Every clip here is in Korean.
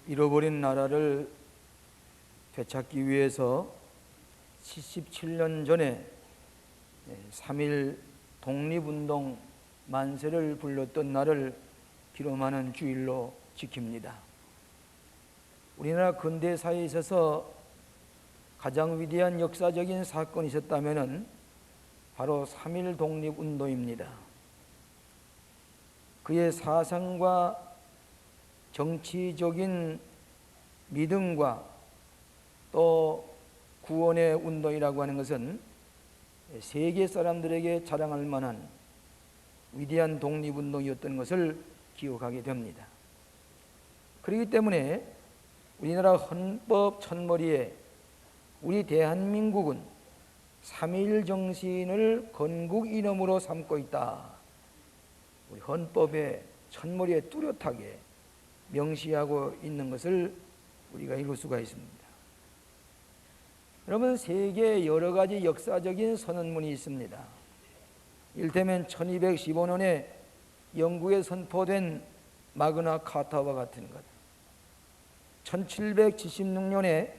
잃어버린 나라를 되찾기 위해서 77년 전에 3.1 독립운동 만세를 불렀던 날을 기념하는 주일로 지킵니다. 우리나라 근대사에 있어서 가장 위대한 역사적인 사건이 있었다면 바로 3.1 독립운동입니다. 그의 사상과 정치적인 믿음과 또 구원의 운동이라고 하는 것은 세계 사람들에게 자랑할 만한 위대한 독립운동이었던 것을 기억하게 됩니다. 그렇기 때문에 우리나라 헌법 첫머리에 우리 대한민국은 3.1 정신을 건국 이념으로 삼고 있다. 우리 헌법의 첫머리에 뚜렷하게 명시하고 있는 것을 우리가 읽을 수가 있습니다. 여러분, 세계에 여러 가지 역사적인 선언문이 있습니다. 이를테면 1215년에 영국에 선포된 마그나 카타와 같은 것, 1776년에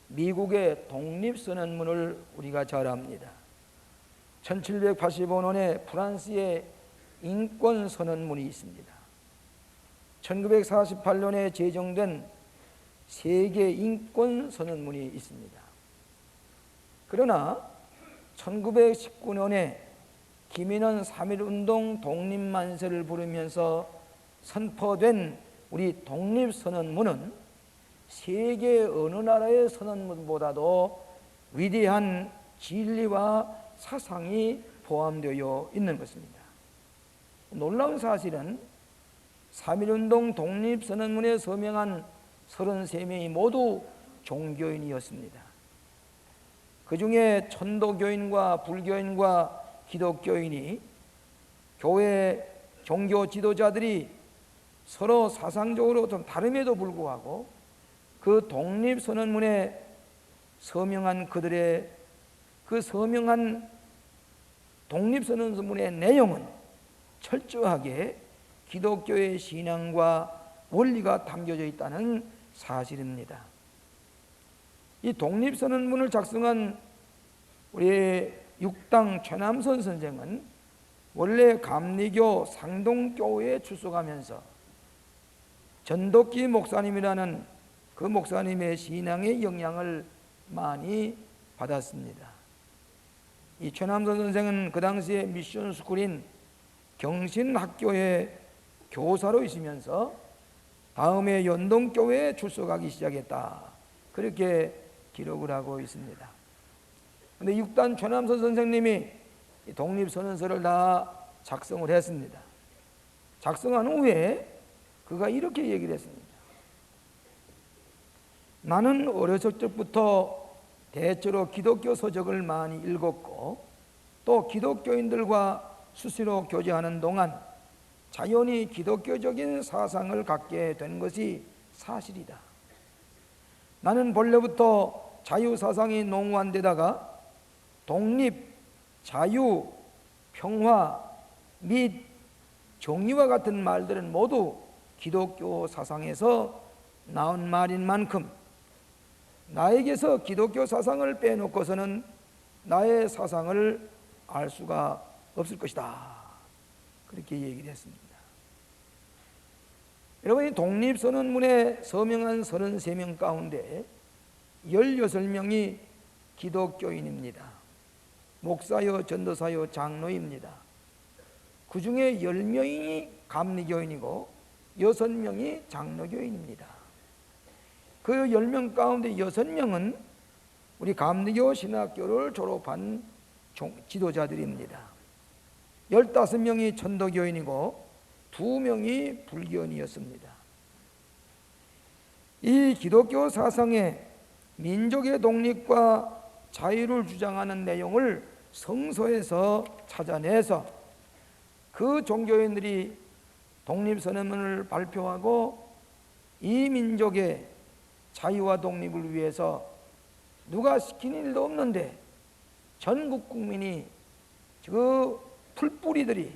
미국의 독립선언문을 우리가 잘 압니다. 1785년에 프랑스의 인권선언문이 있습니다. 1948년에 제정된 세계 인권선언문이 있습니다. 그러나 1919년에 김인원 3.1운동 독립만세를 부르면서 선포된 우리 독립선언문은 세계 어느 나라의 선언문보다도 위대한 진리와 사상이 포함되어 있는 것입니다. 놀라운 사실은 3.1운동 독립선언문에 서명한 33명이 모두 종교인이었습니다. 그 중에 천도교인과 불교인과 기독교인이 교회 종교 지도자들이 서로 사상적으로 좀 다름에도 불구하고 그 독립선언문에 서명한 그들의 그 서명한 독립선언문의 내용은 철저하게 기독교의 신앙과 원리가 담겨져 있다는 사실입니다. 이 독립선언문을 작성한 우리 육당 최남선 선생은 원래 감리교 상동교회에 출석하면서 전덕기 목사님이라는 그 목사님의 신앙의 영향을 많이 받았습니다. 이 최남선 선생은 그 당시에 미션 스쿨인 경신학교의 교사로 있으면서 다음에 연동교회에 출석하기 시작했다. 그렇게 기록을 하고 있습니다. 그런데 육단 최남선 선생님이 독립선언서를 다 작성을 했습니다. 작성한 후에 그가 이렇게 얘기를 했습니다. 나는 어렸을 적부터 대체로 기독교 서적을 많이 읽었고 또 기독교인들과 수시로 교제하는 동안 자연히 기독교적인 사상을 갖게 된 것이 사실이다. 나는 본래부터 자유사상이 농후한 데다가 독립, 자유, 평화 및 정의와 같은 말들은 모두 기독교 사상에서 나온 말인 만큼 나에게서 기독교 사상을 빼놓고서는 나의 사상을 알 수가 없을 것이다. 그렇게 얘기를 했습니다. 여러분이 독립선언문에 서명한 33명 가운데 16명이 기독교인입니다. 목사요, 전도사요, 장로입니다. 그 중에 10명이 감리교인이고 6명이 장로교인입니다. 그 10명 가운데 6명은 우리 감리교 신학교를 졸업한 지도자들입니다. 15명이 천도교인이고 2명이 불교인이었습니다. 이 기독교 사상에 민족의 독립과 자유를 주장하는 내용을 성서에서 찾아내서 그 종교인들이 독립선언문을 발표하고 이 민족의 자유와 독립을 위해서 누가 시킨 일도 없는데 전국 국민이 그 풀뿌리들이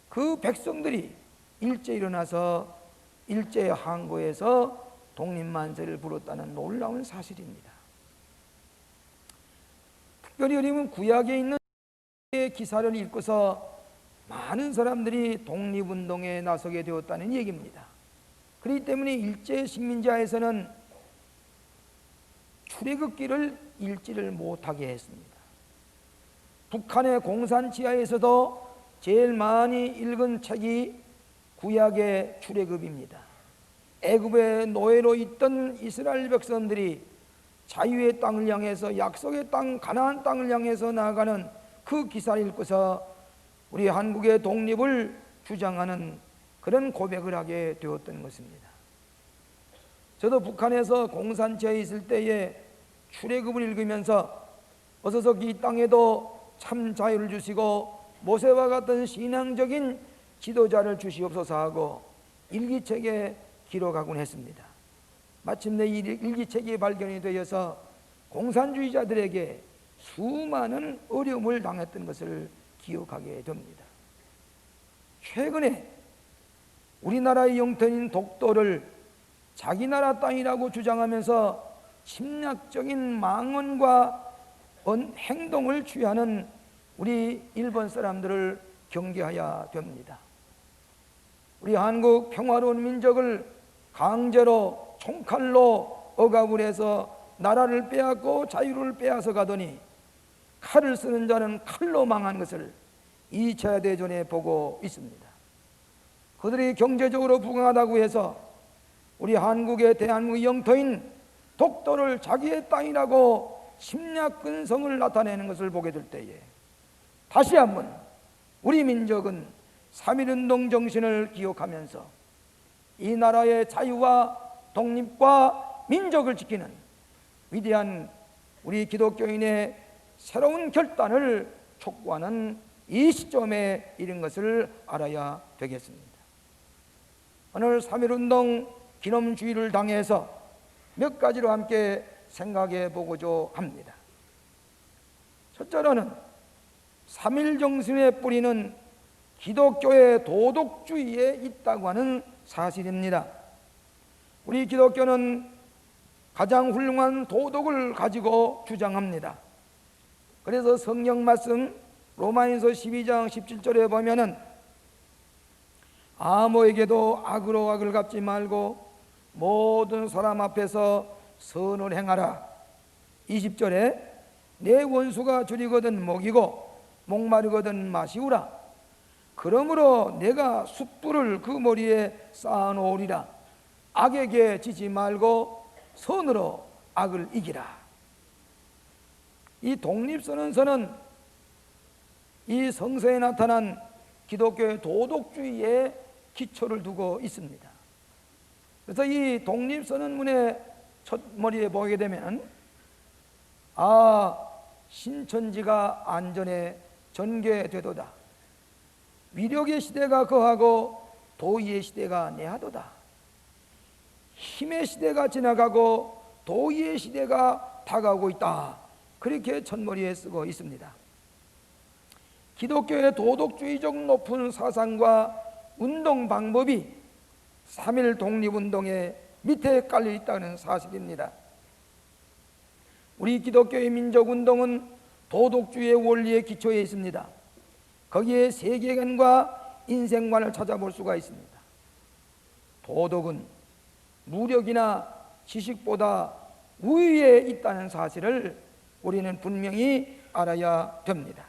그 백성들이 일제 일어나서 일제 항구에서 독립만세를 불었다는 놀라운 사실입니다. 특별히 우리는 구약에 있는 기사를 읽고서 많은 사람들이 독립운동에 나서게 되었다는 얘기입니다. 그렇기 때문에 일제 식민지하에서는 출애굽기를 읽지를 못하게 했습니다. 북한의 공산지하에서도 제일 많이 읽은 책이 구약의 출애굽입니다. 애굽의 노예로 있던 이스라엘 백성들이 자유의 땅을 향해서, 약속의 땅 가나안 땅을 향해서 나아가는 그 기사를 읽고서 우리 한국의 독립을 주장하는 그런 고백을 하게 되었던 것입니다. 저도 북한에서 공산지하에 있을 때에 출애굽을 읽으면서 어서서 이 땅에도 참 자유를 주시고 모세와 같은 신앙적인 지도자를 주시옵소서 하고 일기책에 기록하곤 했습니다. 마침내 이 일기책이 발견이 되어서 공산주의자들에게 수많은 어려움을 당했던 것을 기억하게 됩니다. 최근에 우리나라의 영토인 독도를 자기 나라 땅이라고 주장하면서 침략적인 망언과 행동을 취하는 우리 일본 사람들을 경계해야 됩니다. 우리 한국 평화로운 민족을 강제로 총칼로 억압을 해서 나라를 빼앗고 자유를 빼앗아 가더니 칼을 쓰는 자는 칼로 망한 것을 2차 대전에 보고 있습니다. 그들이 경제적으로 부강하다고 해서 우리 한국의 대한민국 영토인 독도를 자기의 땅이라고 침략 근성을 나타내는 것을 보게 될 때에 다시 한번 우리 민족은 3.1운동 정신을 기억하면서 이 나라의 자유와 독립과 민족을 지키는 위대한 우리 기독교인의 새로운 결단을 촉구하는 이 시점에 이른 것을 알아야 되겠습니다. 오늘 3.1운동 기념주의를 당해서 몇 가지로 함께 생각해 보고자 합니다. 첫째로는 3.1 정신의 뿌리는 기독교의 도덕주의에 있다고 하는 사실입니다. 우리 기독교는 가장 훌륭한 도덕을 가지고 주장합니다. 그래서 성경 말씀 로마인서 12장 17절에 보면은 아무에게도 악으로 악을 갚지 말고 모든 사람 앞에서 선을 행하라. 20절에 내 원수가 줄이거든 먹이고 목마르거든 마시우라. 그러므로 내가 숯불을 그 머리에 쌓아놓으리라. 악에게 지지 말고 선으로 악을 이기라. 이 독립선언서는 이 성서에 나타난 기독교의 도덕주의에 기초를 두고 있습니다. 그래서 이 독립선언문의 첫머리에 보게 되면 신천지가 안전에 전개되도다. 위력의 시대가 거하고 도의의 시대가 내하도다. 힘의 시대가 지나가고 도의의 시대가 다가오고 있다. 그렇게 첫머리에 쓰고 있습니다. 기독교의 도덕주의적 높은 사상과 운동 방법이 3.1 독립운동의 밑에 깔려 있다는 사실입니다. 우리 기독교의 민족운동은 도덕주의의 원리에 기초해 있습니다. 거기에 세계관과 인생관을 찾아볼 수가 있습니다. 도덕은 무력이나 지식보다 우위에 있다는 사실을 우리는 분명히 알아야 됩니다.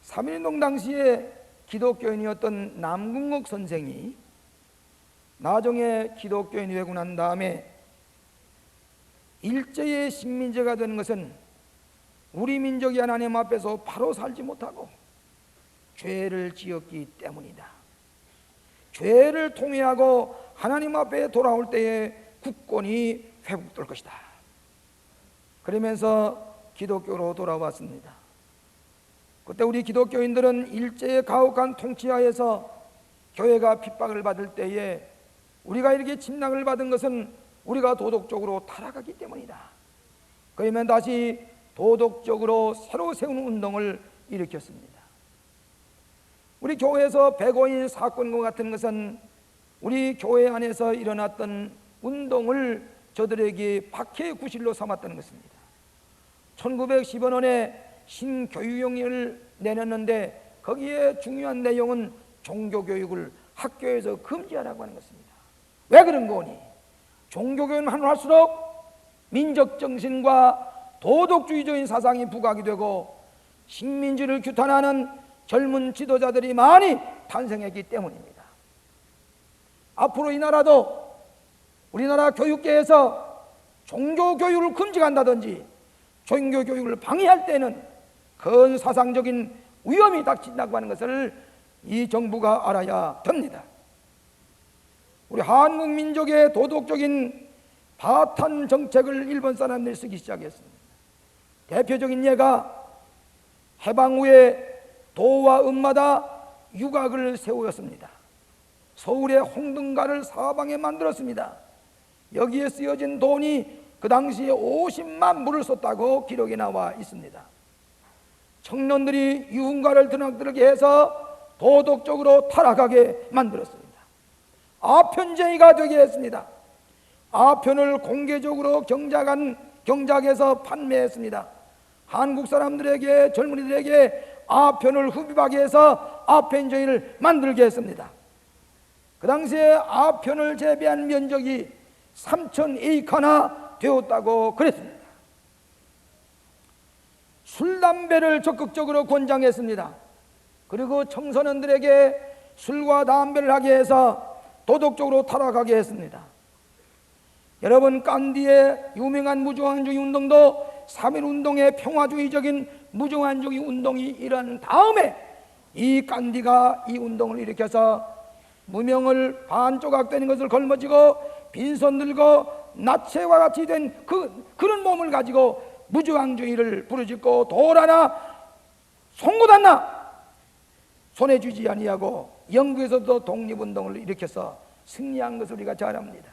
3.1운동 당시에 기독교인이었던 남궁옥 선생이 나중에 기독교인이 되고 난 다음에 일제의 식민지가 되는 것은 우리 민족이 하나님 앞에서 바로 살지 못하고 죄를 지었기 때문이다. 죄를 통회하고 하나님 앞에 돌아올 때에 국권이 회복될 것이다. 그러면서 기독교로 돌아왔습니다. 그때 우리 기독교인들은 일제의 가혹한 통치하에서 교회가 핍박을 받을 때에 우리가 이렇게 침략을 받은 것은 우리가 도덕적으로 타락하기 때문이다. 그러면 다시 도덕적으로 새로 세우는 운동을 일으켰습니다. 우리 교회에서 백오인 사건과 같은 것은 우리 교회 안에서 일어났던 운동을 저들에게 박해의 구실로 삼았다는 것입니다. 1910년에 신교육령을 내렸는데 거기에 중요한 내용은 종교교육을 학교에서 금지하라고 하는 것입니다. 왜 그런 거니? 종교교육을 할수록 민족정신과 도덕주의적인 사상이 부각이 되고 식민지를 규탄하는 젊은 지도자들이 많이 탄생했기 때문입니다. 앞으로 이 나라도 우리나라 교육계에서 종교교육을 금지한다든지 종교교육을 방해할 때는 큰 사상적인 위험이 닥친다고 하는 것을 이 정부가 알아야 됩니다. 우리 한국 민족의 도덕적인 바탄 정책을 일본 사람들이 쓰기 시작했습니다. 대표적인 예가 해방 후에 도와 음마다 유각을 세우었습니다. 서울의 홍등가를 사방에 만들었습니다. 여기에 쓰여진 돈이 그 당시에 50만 불을 썼다고 기록에 나와 있습니다. 청년들이 유흥가를 드나들게 해서 도덕적으로 타락하게 만들었습니다. 아편제의가 되게 했습니다. 아편을 공개적으로 경작에서 판매했습니다. 한국 사람들에게, 젊은이들에게 아편을 흡입하게 해서 아편제의를 만들게 했습니다. 그 당시에 아편을 재배한 면적이 3,000에이커나 되었다고 그랬습니다. 술, 담배를 적극적으로 권장했습니다. 그리고 청소년들에게 술과 담배를 하게 해서 도덕적으로 타락하게 했습니다. 여러분, 간디의 유명한 무정한주의 운동도 3.1운동의 평화주의적인 무정한주의 운동이 일어난 다음에 이 간디가 이 운동을 일으켜서 무명을 반조각되는 것을 걸머지고 빈손 들고 나체와 같이 된 그런 몸을 가지고 무저항주의를 부르짖고 돌 하나 송곳 하나 손에 쥐지 아니하고 영국에서도 독립운동을 일으켜서 승리한 것을 우리가 잘 압니다.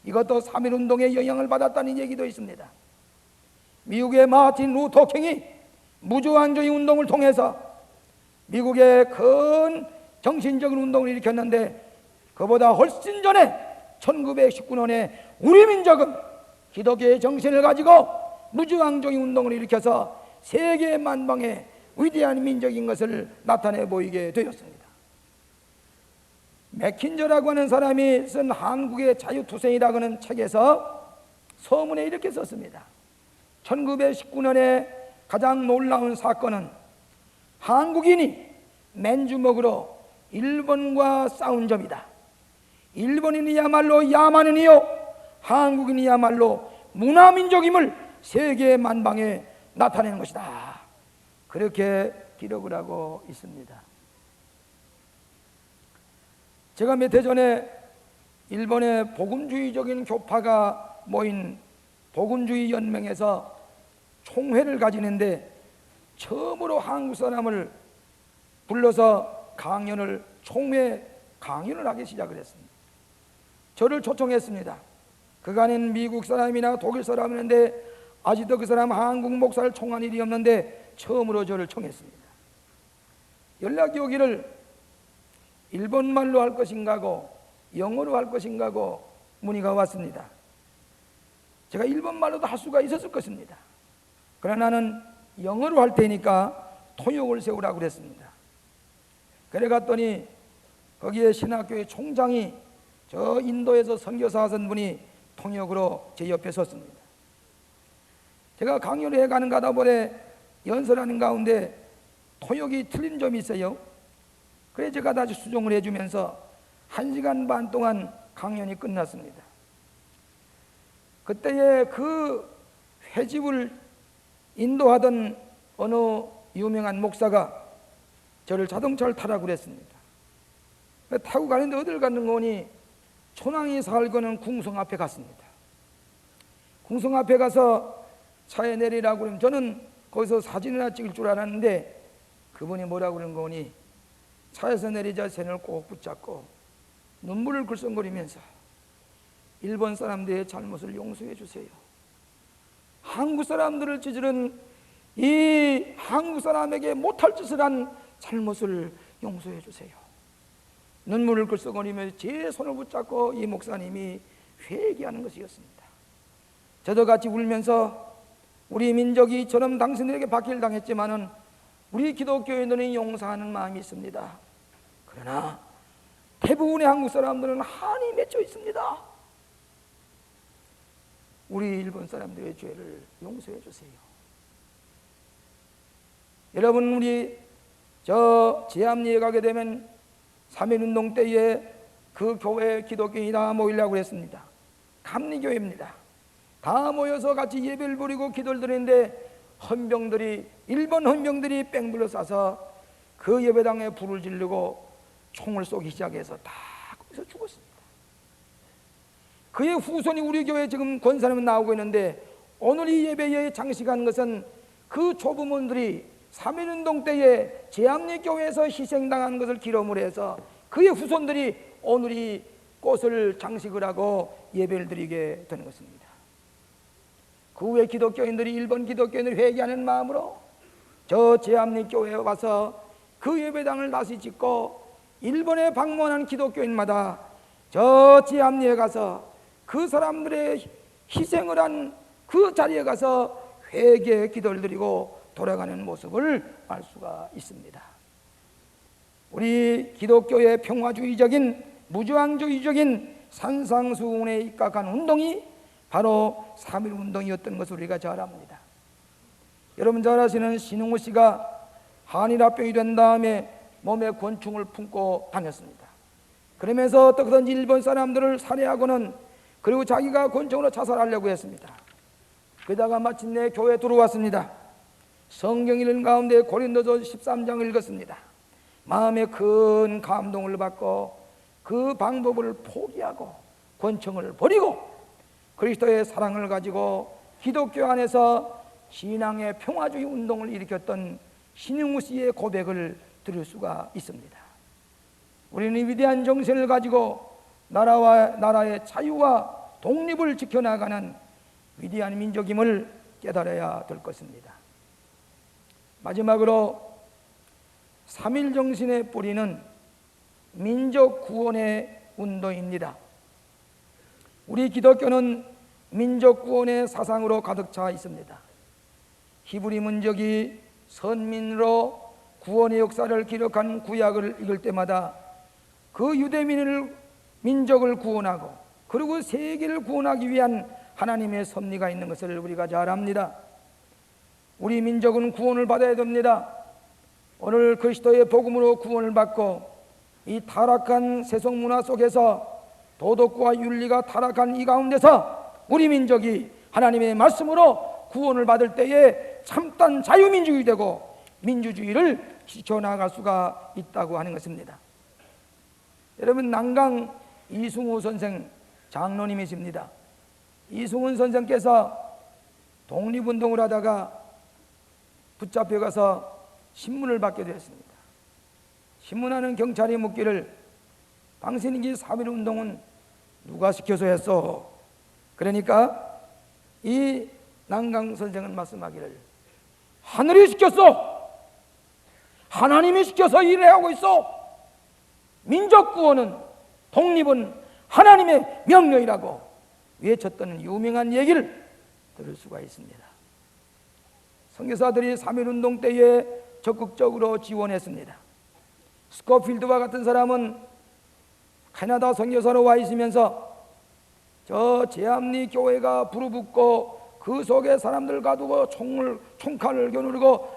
이것도 3.1운동의 영향을 받았다는 얘기도 있습니다. 미국의 마틴 루터 킹이 무저항주의 운동을 통해서 미국의 큰 정신적인 운동을 일으켰는데 그보다 훨씬 전에 1919년에 우리 민족은 기독교의 정신을 가지고 무저항주의 운동을 일으켜서 세계 만방의 위대한 민족인 것을 나타내 보이게 되었습니다. 맥킨저라고 하는 사람이 쓴 한국의 자유투쟁이라고 하는 책에서 서문에 이렇게 썼습니다. 1919년에 가장 놀라운 사건은 한국인이 맨주먹으로 일본과 싸운 점이다. 일본인이야말로 야만인이요 한국인이야말로 문화민족임을 세계 만방에 나타내는 것이다. 그렇게 기록을 하고 있습니다. 제가 몇 해 전에 일본의 복음주의적인 교파가 모인 복음주의 연맹에서 총회를 가지는데 처음으로 한국 사람을 불러서 총회 강연을 하기 시작을 했습니다. 저를 초청했습니다. 그간엔 미국 사람이나 독일 사람이었는데 아직도 그 사람 한국 목사를 총한 일이 없는데 처음으로 저를 청했습니다. 연락이 오기를 일본말로 할 것인가고 영어로 할 것인가고 문의가 왔습니다. 제가 일본말로도 할 수가 있었을 것입니다. 그러나 나는 영어로 할 테니까 통역을 세우라고 그랬습니다. 그래 갔더니 거기에 신학교의 총장이 저 인도에서 선교사 하신 분이 통역으로 제 옆에 섰습니다. 제가 강연을 해가는 가다 보니 연설하는 가운데 통역이 틀린 점이 있어요. 그래 제가 다시 수정을 해주면서 1시간 반 동안 강연이 끝났습니다. 그때에 그 회집을 인도하던 어느 유명한 목사가 저를 자동차를 타라고 그랬습니다. 타고 가는데 어딜 가는 거니 촌왕이 살고는 궁성 앞에 갔습니다. 궁성 앞에 가서 차에 내리라고 그러면 저는 거기서 사진이나 찍을 줄 알았는데 그분이 뭐라고 그런 거니 차에서 내리자 손을 꼭 붙잡고 눈물을 글썽거리면서 일본 사람들의 잘못을 용서해 주세요. 한국 사람들을 찌르는 이 한국 사람에게 못할 짓을 한 잘못을 용서해 주세요. 눈물을 글썽거리며 제 손을 붙잡고 이 목사님이 회개하는 것이었습니다. 저도 같이 울면서 우리 민족이 저런 당신들에게 박해를 당했지만은 우리 기독교인들은 용서하는 마음이 있습니다. 그러나 대부분의 한국 사람들은 한이 맺혀 있습니다. 우리 일본 사람들의 죄를 용서해 주세요. 여러분, 우리 제암리에 가게 되면 3.1운동 때에 그 교회 기독교인이 다 모이려고 했습니다. 감리교회입니다. 다 모여서 같이 예배를 부리고 기도를 드리는데 일본 헌병들이 뺑불러 쏴서 그 예배당에 불을 지르고 총을 쏘기 시작해서 다 거기서 죽었습니다. 그의 후손이 우리 교회에 지금 권사님은 나오고 있는데, 오늘 이 예배에 장식한 것은 그 조부모들이 3.1운동 때에 제암리교회에서 희생당한 것을 기념을 해서 그의 후손들이 오늘 이 꽃을 장식을 하고 예배를 드리게 되는 것입니다. 그 후에 기독교인들이, 일본 기독교인들이 회개하는 마음으로 저 제암리교회에 와서 그 예배당을 다시 짓고, 일본에 방문한 기독교인마다 저 제암리에 가서 그 사람들의 희생을 한 그 자리에 가서 회개 기도를 드리고 돌아가는 모습을 알 수가 있습니다. 우리 기독교의 평화주의적인, 무저항주의적인 산상수훈에 입각한 운동이 바로 3.1운동이었던 것을 우리가 잘 압니다. 여러분 잘 아시는 신흥우 씨가 한일합병이 된 다음에 몸에 권총을 품고 다녔습니다. 그러면서 어떻게든지 일본 사람들을 살해하고는, 그리고 자기가 권총으로 자살하려고 했습니다. 그러다가 마침내 교회에 들어왔습니다. 성경 읽는 가운데 고린도서 13장을 읽었습니다. 마음에 큰 감동을 받고 그 방법을 포기하고 권총을 버리고 그리스도의 사랑을 가지고 기독교 안에서 신앙의 평화주의 운동을 일으켰던 신흥우 씨의 고백을 들을 수가 있습니다. 우리는 위대한 정신을 가지고 나라의 자유와 독립을 지켜나가는 위대한 민족임을 깨달아야 될 것입니다. 마지막으로 3.1 정신의 뿌리는 민족 구원의 운동입니다. 우리 기독교는 민족 구원의 사상으로 가득 차 있습니다. 히브리 민족이 선민으로 구원의 역사를 기록한 구약을 읽을 때마다 그 유대 민족을 구원하고 그리고 세계를 구원하기 위한 하나님의 섭리가 있는 것을 우리가 잘 압니다. 우리 민족은 구원을 받아야 됩니다. 오늘 그리스도의 복음으로 구원을 받고 이 타락한 세속 문화 속에서 도덕과 윤리가 타락한 이 가운데서 우리 민족이 하나님의 말씀으로 구원을 받을 때에 참된 자유민족이 되고 민주주의를 지켜나갈 수가 있다고 하는 것입니다. 여러분, 난강 이승우 선생 장로님이십니다. 이승훈 선생께서 독립운동을 하다가 붙잡혀가서 신문을 받게 되었습니다. 신문하는 경찰이 묻기를, 당신이 이 3.1운동은 누가 시켜서 했어? 그러니까 이 난강 선생은 말씀하기를, 하늘이 시켰어. 하나님이 시켜서 일을 하고 있어. 민족 구원은, 독립은 하나님의 명령이라고 외쳤던 유명한 얘기를 들을 수가 있습니다. 선교사들이 3.1운동 때에 적극적으로 지원했습니다. 스코필드와 같은 사람은 캐나다 선교사로 와 있으면서 저 제암리 교회가 부르붙고 그 속에 사람들 가두고 총칼을 겨누르고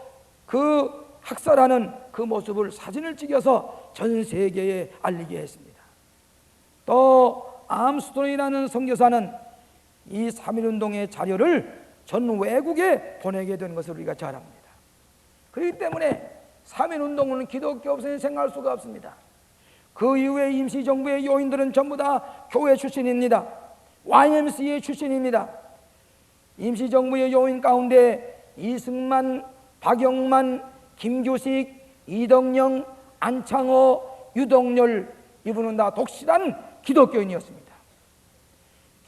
그 학살하는 그 모습을 사진을 찍어서 전 세계에 알리게 했습니다. 또 암스트롱이라는 선교사는 이 3.1운동의 자료를 전 외국에 보내게 된 것을 우리가 잘 압니다. 그렇기 때문에 3.1운동은 기독교 없이는 생각할 수가 없습니다. 그 이후에 임시정부의 요인들은 전부 다 교회 출신입니다. YMCA 출신입니다. 임시정부의 요인 가운데 이승만, 박영만, 김규식, 이덕영, 안창호, 유동열, 이분은 다 독실한 기독교인이었습니다.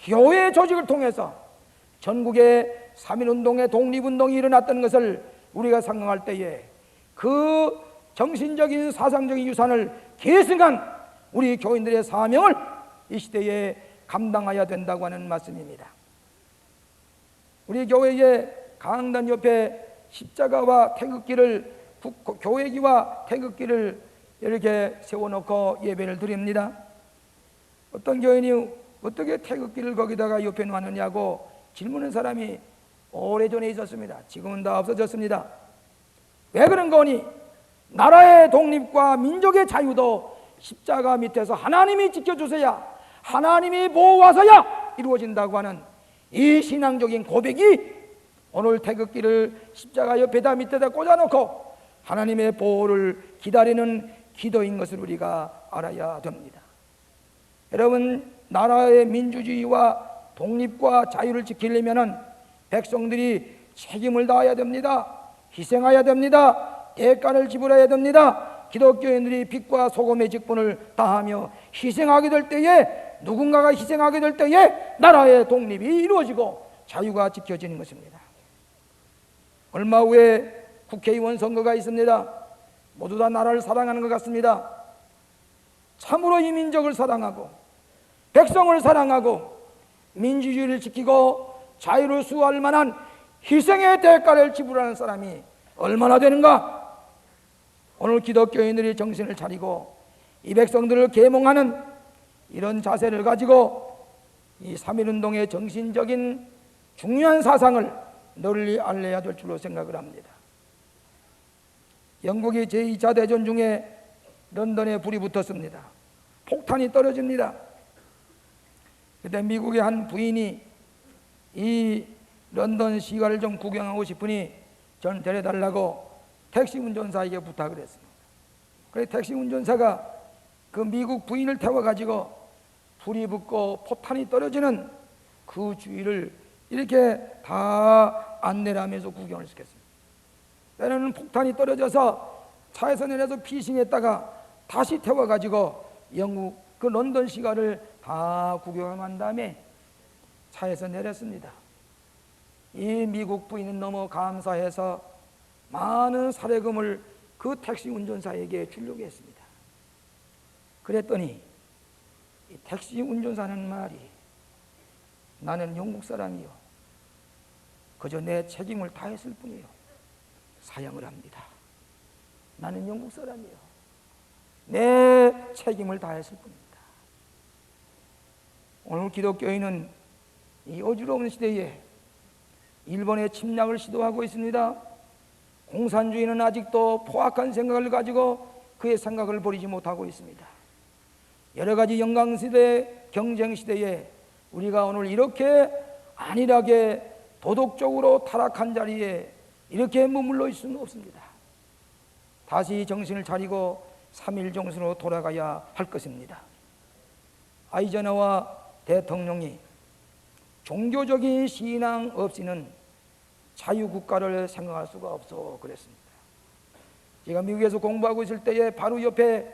교회 조직을 통해서 전국에 3.1운동의 독립운동이 일어났던 것을 우리가 상상할 때에 그 정신적인 사상적인 유산을 계승한 우리 교인들의 사명을 이 시대에 감당해야 된다고 하는 말씀입니다. 우리 교회의 강단 옆에 십자가와 태극기를, 교회기와 태극기를 이렇게 세워놓고 예배를 드립니다. 어떤 교인이 어떻게 태극기를 거기다가 옆에 놨느냐고 질문하는 사람이 오래전에 있었습니다. 지금은 다 없어졌습니다. 왜 그런 거니? 나라의 독립과 민족의 자유도 십자가 밑에서 하나님이 지켜주셔야, 하나님이 보호하셔야 이루어진다고 하는 이 신앙적인 고백이 오늘 태극기를 십자가 옆에다 밑에다 꽂아놓고 하나님의 보호를 기다리는 기도인 것을 우리가 알아야 됩니다. 여러분, 나라의 민주주의와 독립과 자유를 지키려면 백성들이 책임을 다해야 됩니다. 희생해야 됩니다. 대가를 지불해야 됩니다. 기독교인들이 빛과 소금의 직분을 다하며 희생하게 될 때에, 누군가가 희생하게 될 때에 나라의 독립이 이루어지고 자유가 지켜지는 것입니다. 얼마 후에 국회의원 선거가 있습니다. 모두 다 나라를 사랑하는 것 같습니다. 참으로 이 민족을 사랑하고 백성을 사랑하고 민주주의를 지키고 자유를 수호할 만한 희생의 대가를 지불하는 사람이 얼마나 되는가? 오늘 기독교인들이 정신을 차리고 이 백성들을 계몽하는 이런 자세를 가지고 이 3.1운동의 정신적인 중요한 사상을 널리 알려야 될 줄로 생각을 합니다. 영국이 제2차 대전 중에 런던에 불이 붙었습니다. 폭탄이 떨어집니다. 그때 미국의 한 부인이 이 런던 시가를 좀 구경하고 싶으니 전 데려달라고 택시 운전사에게 부탁을 했습니다. 그래서 택시 운전사가 그 미국 부인을 태워가지고 불이 붙고 포탄이 떨어지는 그 주위를 이렇게 다 안내를 하면서 구경을 시켰습니다. 때로는 폭탄이 떨어져서 차에서 내려서 피싱했다가 다시 태워가지고 영국 그 런던 시가를 다 구경한 다음에 차에서 내렸습니다. 이 미국 부인은 너무 감사해서 많은 사례금을 그 택시 운전사에게 주려고 했습니다. 그랬더니 이 택시 운전사는 말이, 나는 영국 사람이요, 그저 내 책임을 다했을 뿐이요, 사양을 합니다. 나는 영국 사람이요, 내 책임을 다했을 뿐입니다. 오늘 기독교인은 이 어지러운 시대에 일본의 침략을 시도하고 있습니다. 공산주의는 아직도 포악한 생각을 가지고 그의 생각을 버리지 못하고 있습니다. 여러 가지 영광시대, 경쟁시대에 우리가 오늘 이렇게 안일하게 도덕적으로 타락한 자리에 이렇게 머물러 있을 수는 없습니다. 다시 정신을 차리고 3.1 정신으로 돌아가야 할 것입니다. 아이젠하워 대통령이 종교적인 신앙 없이는 자유국가를 생각할 수가 없어 그랬습니다. 제가 미국에서 공부하고 있을 때에 바로 옆에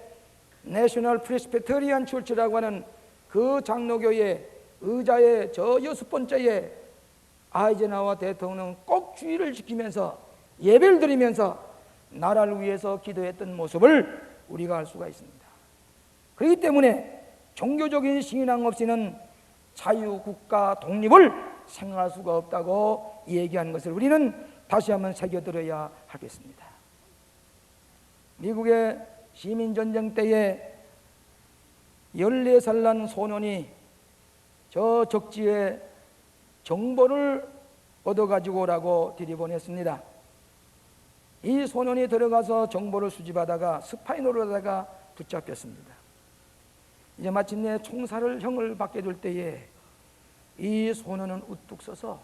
내셔널 프레스비테리안 처치라고 하는 그 장로교회 의자의 저 6번째에 아이젠하워 대통령은 꼭 주의를 지키면서 예배를 드리면서 나라를 위해서 기도했던 모습을 우리가 알 수가 있습니다. 그렇기 때문에 종교적인 신앙 없이는 자유국가 독립을 생각할 수가 없다고 얘기하는 것을 우리는 다시 한번 새겨들어야 하겠습니다. 미국의 시민전쟁 때에 14살 난 소년이 저 적지에 정보를 얻어가지고 오라고 들이보냈습니다. 이 소년이 들어가서 정보를 수집하다가 스파이 노릇하다가 붙잡혔습니다. 이제 마침내 총살형을 받게 될 때에 이 소년은 우뚝 서서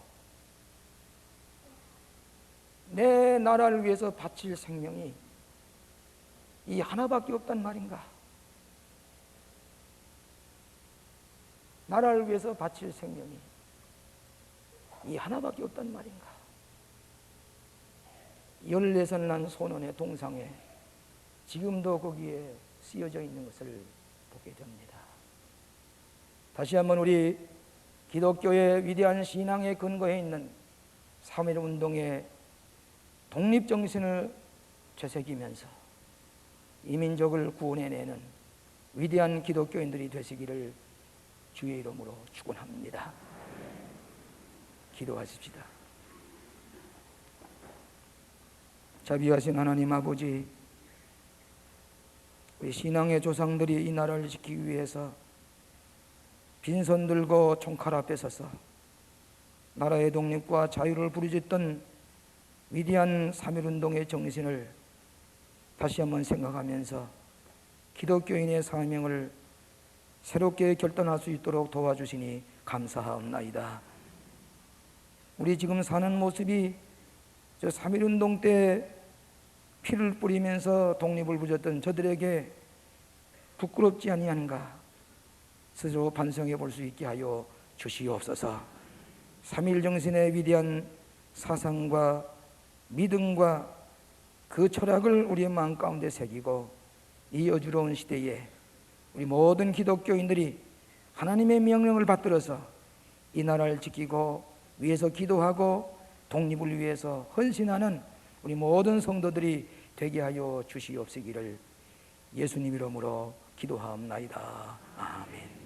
내 나라를 위해서 바칠 생명이 이 하나밖에 없단 말인가? 나라를 위해서 바칠 생명이 이 하나밖에 없단 말인가? 14살 난 소년의 동상에 지금도 거기에 쓰여져 있는 것을 보게 됩니다. 다시 한번 우리 기독교의 위대한 신앙의 근거에 있는 3.1 운동의 독립정신을 되새기면서 이 민족을 구원해내는 위대한 기독교인들이 되시기를 주의 이름으로 축원합니다. 기도하십시다. 자비하신 하나님 아버지, 우리 신앙의 조상들이 이 나라를 지키기 위해서 빈손 들고 총칼 앞에 서서 나라의 독립과 자유를 부르짖던 위대한 3.1운동의 정신을 다시 한번 생각하면서 기독교인의 사명을 새롭게 결단할 수 있도록 도와주시니 감사하옵나이다. 우리 지금 사는 모습이 저 3.1운동 때 피를 뿌리면서 독립을 부르짖던 저들에게 부끄럽지 아니한가 스스로 반성해 볼 수 있게 하여 주시옵소서. 3.1 정신의 위대한 사상과 믿음과 그 철학을 우리의 마음 가운데 새기고 이 어지러운 시대에 우리 모든 기독교인들이 하나님의 명령을 받들어서 이 나라를 지키고 위해서 기도하고 독립을 위해서 헌신하는 우리 모든 성도들이 되게 하여 주시옵시기를 예수님 이름으로 기도하옵나이다. 아멘.